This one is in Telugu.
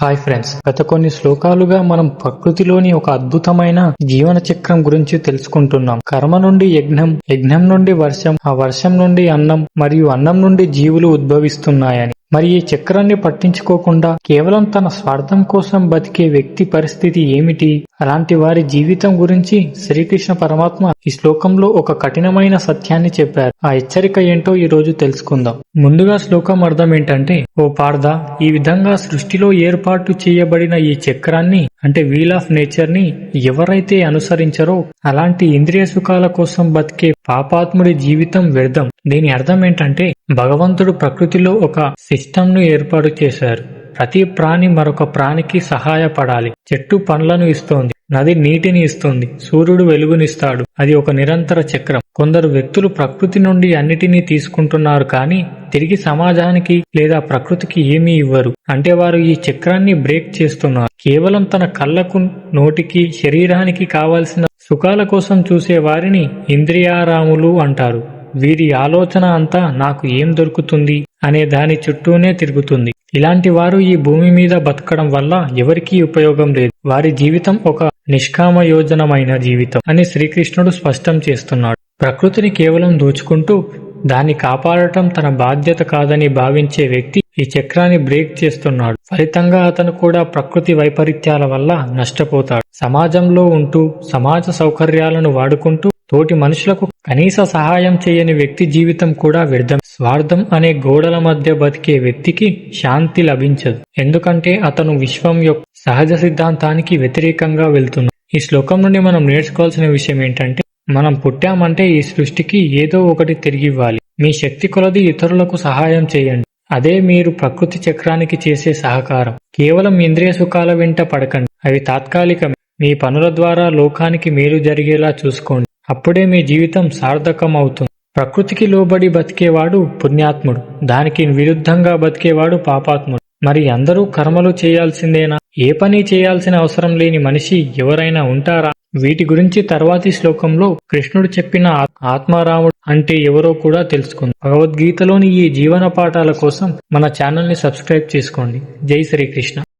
హాయ్ ఫ్రెండ్స్, గత కొన్ని శ్లోకాలుగా మనం ప్రకృతిలోని ఒక అద్భుతమైన జీవన చక్రం గురించి తెలుసుకుంటున్నాం. కర్మ నుండి యజ్ఞం, యజ్ఞం నుండి వర్షం, ఆ వర్షం నుండి అన్నం, మరియు అన్నం నుండి జీవులు ఉద్భవిస్తున్నాయని. మరి ఈ చక్రాన్ని పట్టించుకోకుండా కేవలం తన స్వార్థం కోసం బతికే వ్యక్తి పరిస్థితి ఏమిటి? అలాంటి వారి జీవితం గురించి శ్రీకృష్ణ పరమాత్మ ఈ శ్లోకంలో ఒక కఠినమైన సత్యాన్ని చెప్పారు. ఆ హెచ్చరిక ఏంటో ఈ రోజు తెలుసుకుందాం. ముందుగా శ్లోకం అర్థం ఏంటంటే, ఓ పార్థ, ఈ విధంగా సృష్టిలో ఏర్పాటు చేయబడిన ఈ చక్రాన్ని అంటే వీల్ ఆఫ్ నేచర్ ని ఎవరైతే అనుసరించరో అలాంటి ఇంద్రియ సుఖాల కోసం బతికే పాపాత్ముడి జీవితం వ్యర్థం. దీని అర్థం ఏంటంటే, భగవంతుడు ప్రకృతిలో ఒక సిస్టమ్ ను ఏర్పాటు చేశారు. ప్రతి ప్రాణి మరొక ప్రాణికి సహాయపడాలి. చెట్టు పండ్లను ఇస్తోంది, నది నీటిని ఇస్తుంది, సూర్యుడు వెలుగునిస్తాడు. అది ఒక నిరంతర చక్రం. కొందరు వ్యక్తులు ప్రకృతి నుండి అన్నిటినీ తీసుకుంటున్నారు, కానీ తిరిగి సమాజానికి లేదా ప్రకృతికి ఏమీ ఇవ్వరు. అంటే వారు ఈ చక్రాన్ని బ్రేక్ చేస్తున్నారు. కేవలం తన కళ్ళకు, నోటికి, శరీరానికి కావలసిన సుఖాల కోసం చూసే వారిని ఇంద్రియారాములు అంటారు. వీరి ఆలోచన అంతా నాకు ఏం దొరుకుతుంది అనే దాని చుట్టూనే తిరుగుతుంది. ఇలాంటి వారు ఈ భూమి మీద బతకడం వల్ల ఎవరికీ ఉపయోగం లేదు. వారి జీవితం ఒక నిష్కామయోజనమైన జీవితం అని శ్రీకృష్ణుడు స్పష్టం చేస్తున్నాడు. ప్రకృతిని కేవలం దోచుకుంటూ దాన్ని కాపాడటం తన బాధ్యత కాదని భావించే వ్యక్తి ఈ చక్రాన్ని బ్రేక్ చేస్తున్నాడు. ఫలితంగా అతను కూడా ప్రకృతి వైపరీత్యాల వల్ల నష్టపోతాడు. సమాజంలో ఉంటూ సమాజ సౌకర్యాలను వాడుకుంటూ తోటి మనుషులకు కనీస సహాయం చేయని వ్యక్తి జీవితం కూడా వ్యర్థం. స్వార్థం అనే గోడల మధ్య బతికే వ్యక్తికి శాంతి లభించదు. ఎందుకంటే అతను విశ్వం యొక్క సహజ సిద్ధాంతానికి వ్యతిరేకంగా వెళ్తున్నాడు. ఈ శ్లోకం నుండి మనం నేర్చుకోవాల్సిన విషయం ఏంటంటే, మనం పుట్టామంటే ఈ సృష్టికి ఏదో ఒకటి తిరిగివ్వాలి. మీ శక్తి కొలది ఇతరులకు సహాయం చేయండి. అదే మీరు ప్రకృతి చక్రానికి చేసే సహకారం. కేవలం ఇంద్రియ సుఖాల వెంట పడకండి, అవి తాత్కాలికమే. మీ పనుల ద్వారా లోకానికి మేలు జరిగేలా చూసుకోండి. అప్పుడే మీ జీవితం సార్థకం అవుతుంది. ప్రకృతికి లోబడి బతికేవాడు పుణ్యాత్ముడు, దానికి విరుద్ధంగా బతికేవాడు పాపాత్ముడు. మరి అందరూ కర్మలు చేయాల్సిందేనా? ఏ పని చేయాల్సిన అవసరం లేని మనిషి ఎవరైనా ఉంటారా? వీటి గురించి తర్వాతి శ్లోకంలో కృష్ణుడు చెప్పిన ఆత్మారాముడు అంటే ఎవరో కూడా తెలుసుకుందాం. భగవద్గీతలోని ఈ జీవన పాఠాల కోసం మన ఛానల్ ని సబ్స్క్రైబ్ చేసుకోండి. జై శ్రీకృష్ణ.